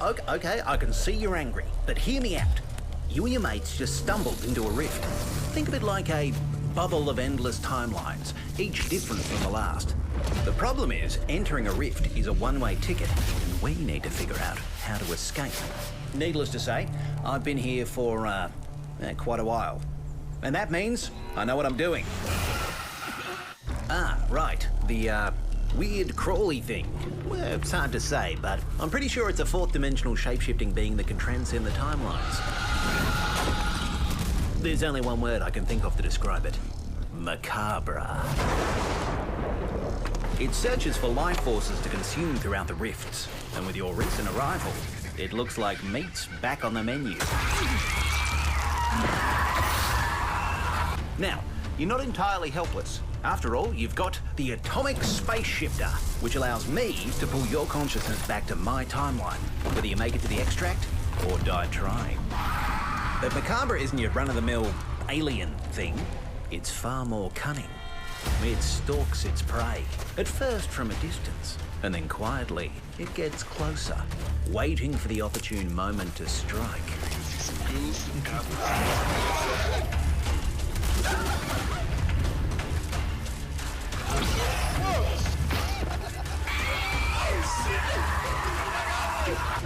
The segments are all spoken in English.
Okay, I can see you're angry, but hear me out. You and your mates just stumbled into a rift. Think of it like a bubble of endless timelines, each different from the last. The problem is, entering a rift is a one-way ticket, and we need to figure out how to escape. Needless to say, I've been here for, quite a while. And that means I know what I'm doing. Ah, right, the, weird crawly thing. Well, it's hard to say, but I'm pretty sure it's a fourth-dimensional shape-shifting being that can transcend the timelines. There's only one word I can think of to describe it. Macabre. It searches for life forces to consume throughout the rifts, and with your recent arrival, it looks like meat's back on the menu. Now, you're not entirely helpless. After all, you've got the atomic space shifter, which allows me to pull your consciousness back to my timeline, whether you make it to the extract or die trying. But Macabre isn't your run-of-the-mill alien thing. It's far more cunning. It stalks its prey, at first from a distance, and then quietly it gets closer, waiting for the opportune moment to strike.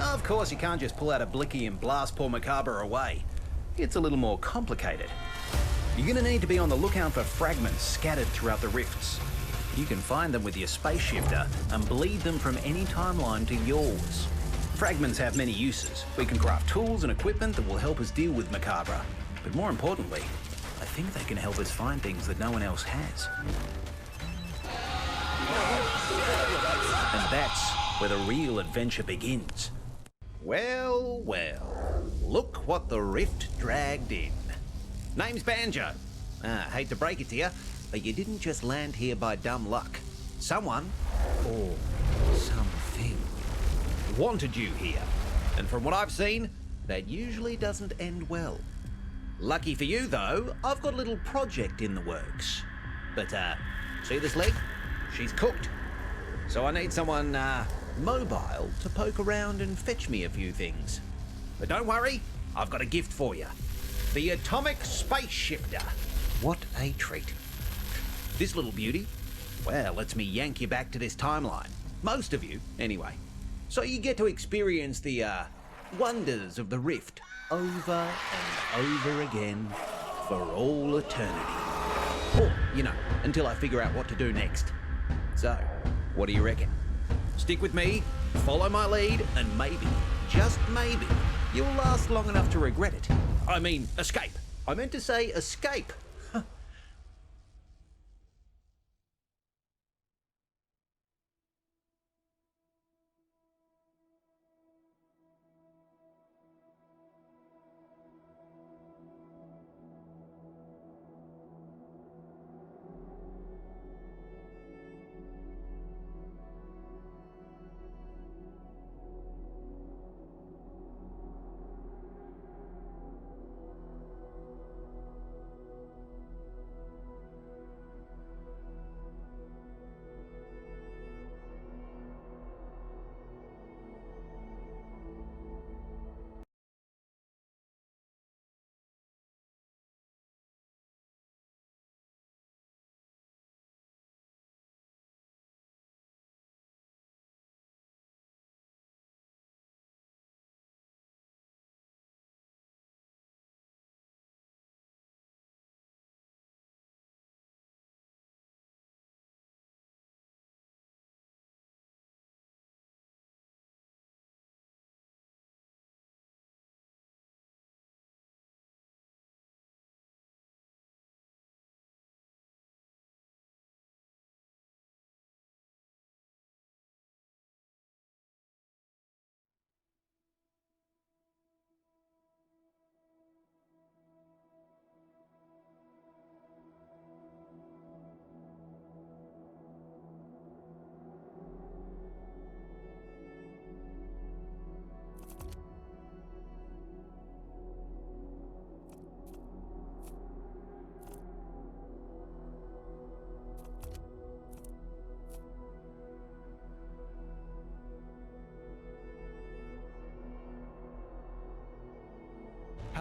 Of course, you can't just pull out a blicky and blast poor Macabre away. It's a little more complicated. You're gonna need to be on the lookout for fragments scattered throughout the rifts. You can find them with your space shifter and bleed them from any timeline to yours. Fragments have many uses. We can craft tools and equipment that will help us deal with Macabre. But more importantly, I think they can help us find things that no one else has. And that's where the real adventure begins. Well, well, look what the rift dragged in. Name's Banjo. Hate to break it to you, but you didn't just land here by dumb luck. Someone, or something, wanted you here. And from what I've seen, that usually doesn't end well. Lucky for you, though, I've got a little project in the works. But, see this leg? She's cooked. So I need someone, mobile to poke around and fetch me a few things. But don't worry, I've got a gift for you. The atomic space shifter. What a treat. This little beauty, well, lets me yank you back to this timeline. Most of you, anyway. So you get to experience the, wonders of the rift over and over again for all eternity. Or, until I figure out what to do next. So, what do you reckon? Stick with me, follow my lead, and maybe, just maybe, you'll last long enough to regret it. I mean, escape. I meant to say escape.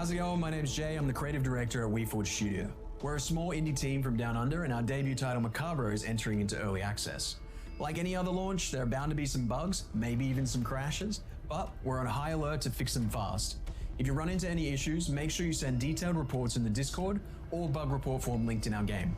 How's it going? My name's Jay. I'm the creative director at WeForge Studio. We're a small indie team from Down Under, and our debut title Macabre is entering into early access. Like any other launch, there are bound to be some bugs, maybe even some crashes, but we're on high alert to fix them fast. If you run into any issues, make sure you send detailed reports in the Discord or bug report form linked in our game.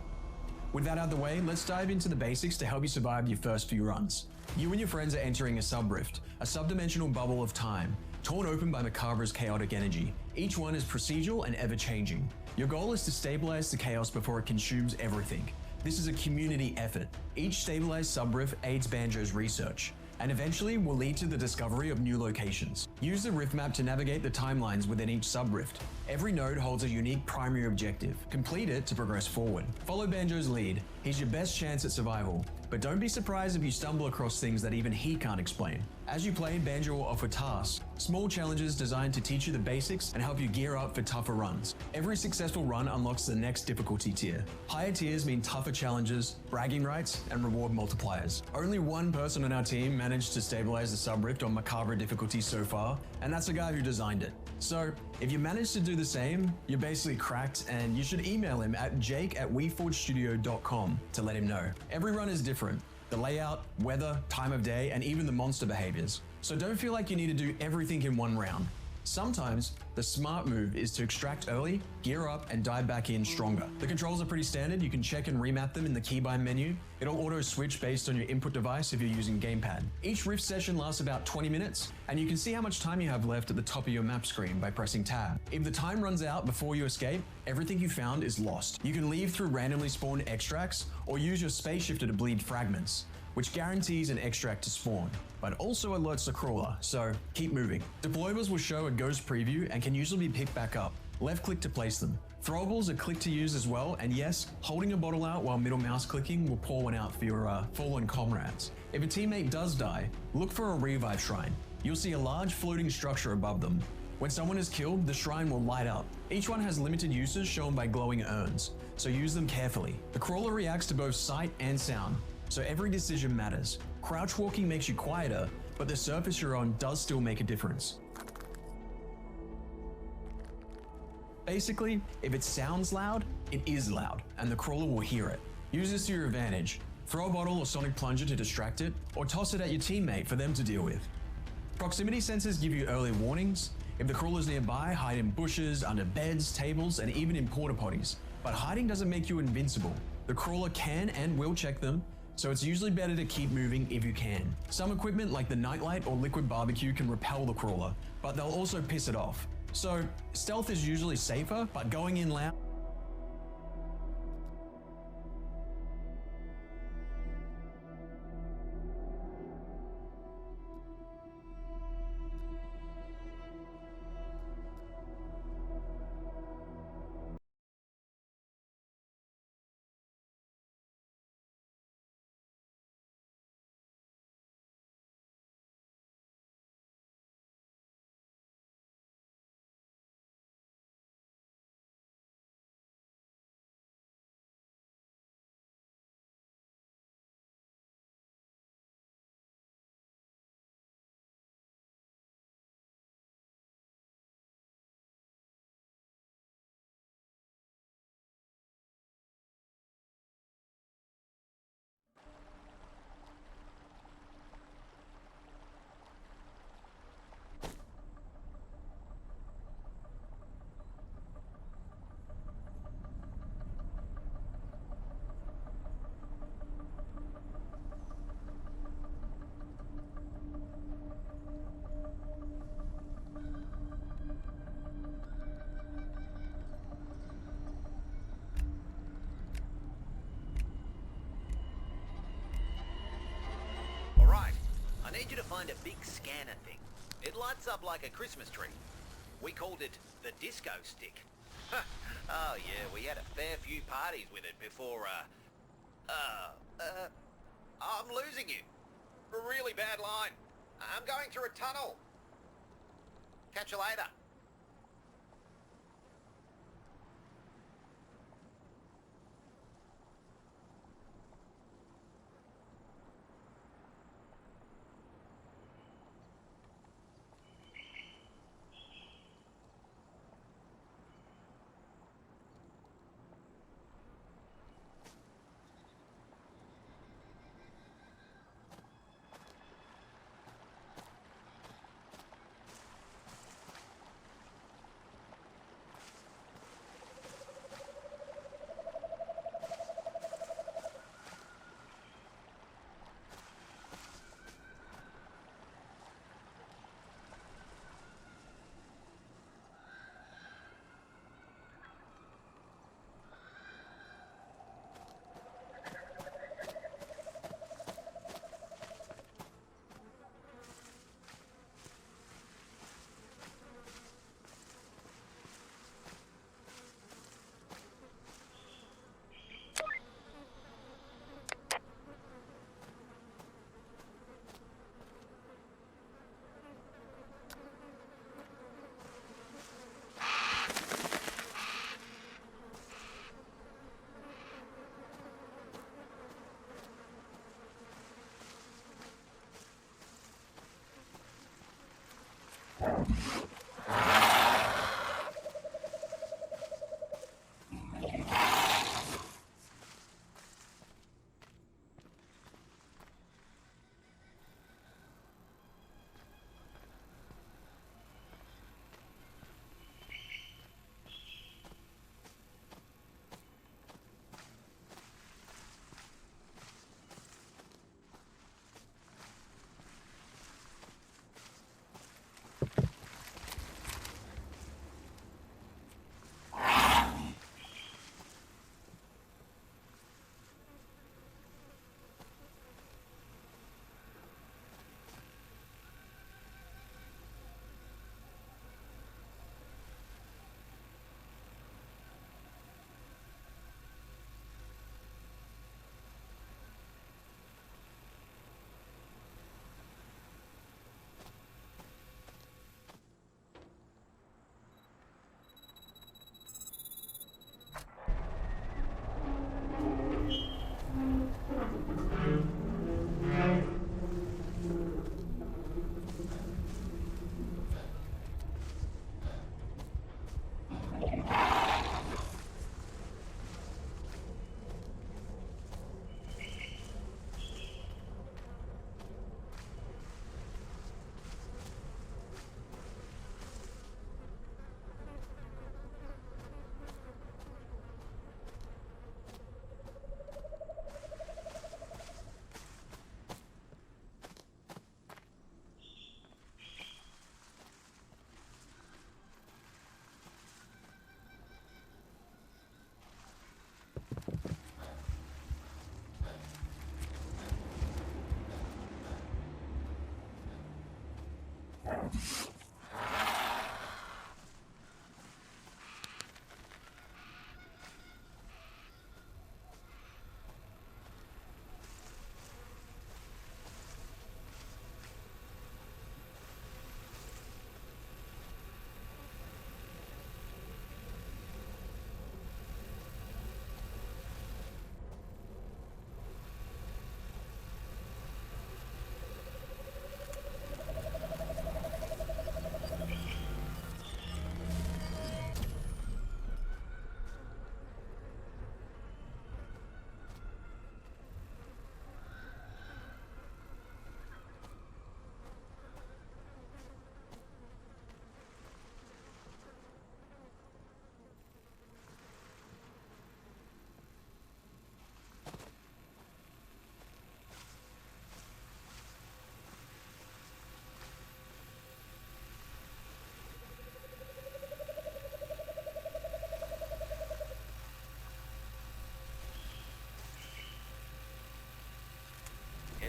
With that out of the way, let's dive into the basics to help you survive your first few runs. You and your friends are entering a sub-rift, a sub-dimensional bubble of time, torn open by Macabre's chaotic energy. Each one is procedural and ever-changing. Your goal is to stabilize the chaos before it consumes everything. This is a community effort. Each stabilized sub-rift aids Banjo's research, and eventually will lead to the discovery of new locations. Use the rift map to navigate the timelines within each sub-rift. Every node holds a unique primary objective. Complete it to progress forward. Follow Banjo's lead. He's your best chance at survival. But don't be surprised if you stumble across things that even he can't explain. As you play, Banjo will offer tasks, small challenges designed to teach you the basics and help you gear up for tougher runs. Every successful run unlocks the next difficulty tier. Higher tiers mean tougher challenges, bragging rights, and reward multipliers. Only one person on our team managed to stabilize the sub-rift on Macabre difficulty so far, and that's the guy who designed it. So, if you manage to do the same, you're basically cracked, and you should email him at jake@weforgestudio.com to let him know. Every run is different. The layout, weather, time of day, and even the monster behaviors. So don't feel like you need to do everything in one round. Sometimes, the smart move is to extract early, gear up, and dive back in stronger. The controls are pretty standard. You can check and remap them in the keybind menu. It'll auto switch based on your input device if you're using gamepad. Each rift session lasts about 20 minutes, and you can see how much time you have left at the top of your map screen by pressing tab. If the time runs out before you escape, everything you found is lost. You can leave through randomly spawned extracts, or use your space shifter to bleed fragments, which guarantees an extract to spawn, but also alerts the crawler, so keep moving. Deployables will show a ghost preview and can usually be picked back up. Left click to place them. Throwables are click to use as well, and yes, holding a bottle out while middle mouse clicking will pour one out for your fallen comrades. If a teammate does die, look for a revive shrine. You'll see a large floating structure above them. When someone is killed, the shrine will light up. Each one has limited uses shown by glowing urns, so use them carefully. The crawler reacts to both sight and sound, so every decision matters. Crouch walking makes you quieter, but the surface you're on does still make a difference. Basically, if it sounds loud, it is loud, and the crawler will hear it. Use this to your advantage. Throw a bottle or sonic plunger to distract it, or toss it at your teammate for them to deal with. Proximity sensors give you early warnings. If the crawler's nearby, hide in bushes, under beds, tables, and even in porta potties. But hiding doesn't make you invincible. The crawler can and will check them, so it's usually better to keep moving if you can. Some equipment like the nightlight or liquid barbecue can repel the crawler, but they'll also piss it off. So stealth is usually safer, but going in loud I need you to find a big scanner thing. It lights up like a Christmas tree. We called it the disco stick. Oh yeah, we had a fair few parties with it before, I'm losing you. Really bad line. I'm going through a tunnel. Catch you later.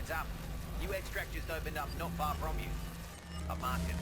Heads up. New extract just opened up not far from you. I've marked it.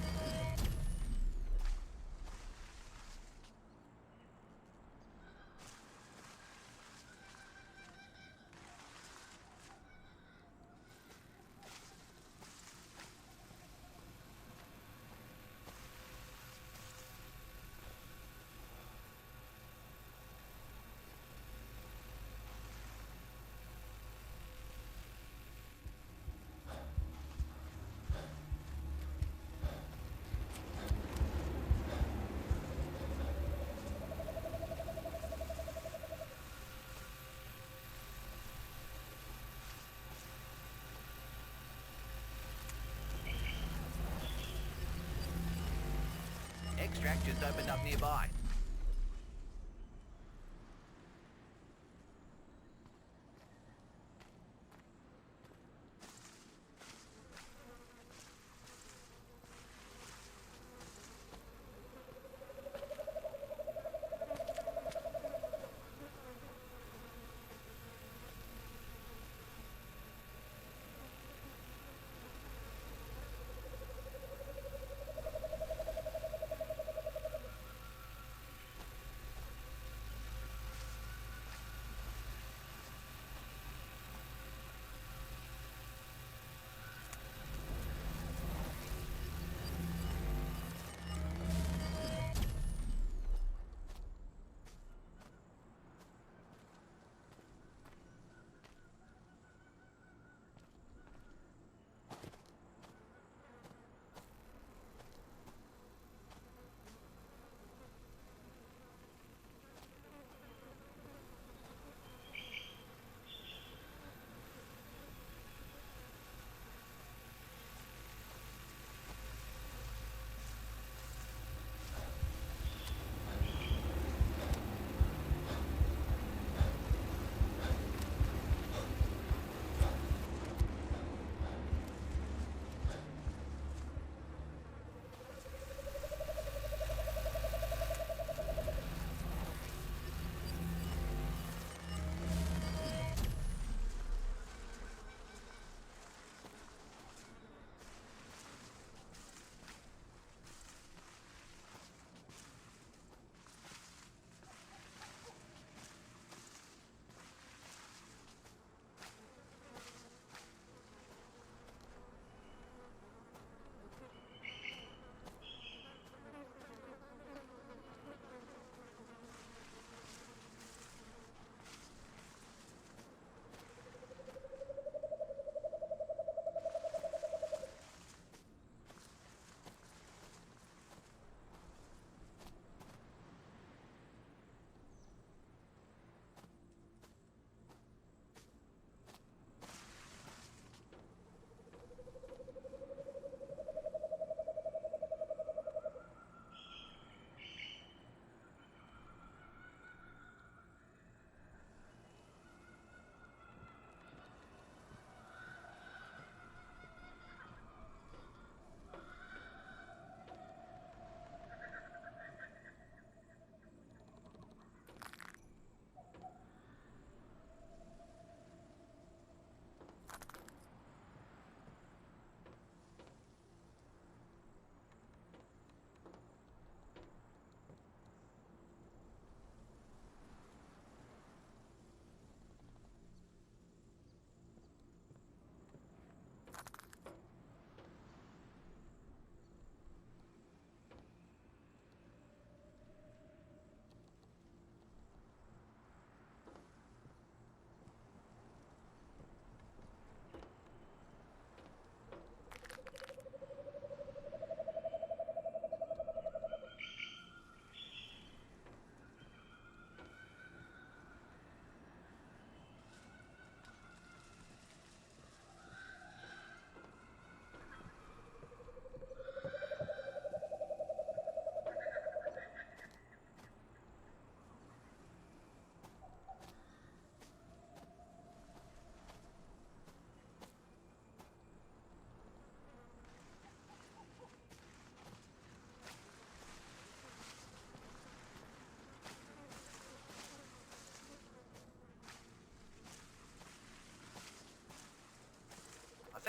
Extract just opened up nearby.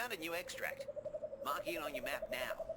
found a new extract. Marking it on your map now.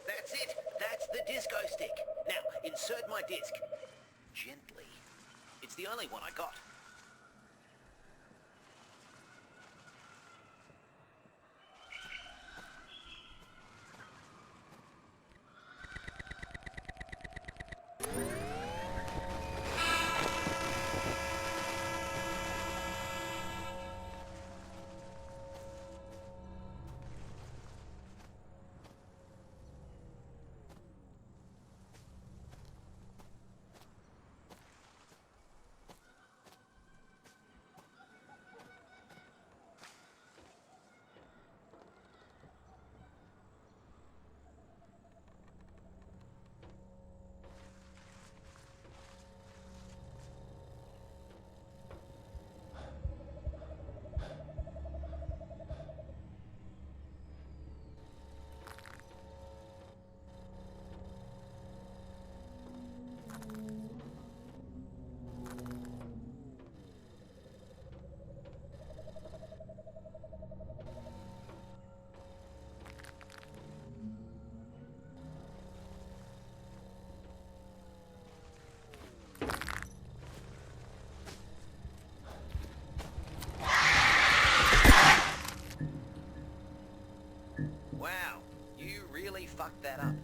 That's it. That's the disco stick. Now, insert my disc. Gently. It's the only one I got. Wow, you really fucked that up.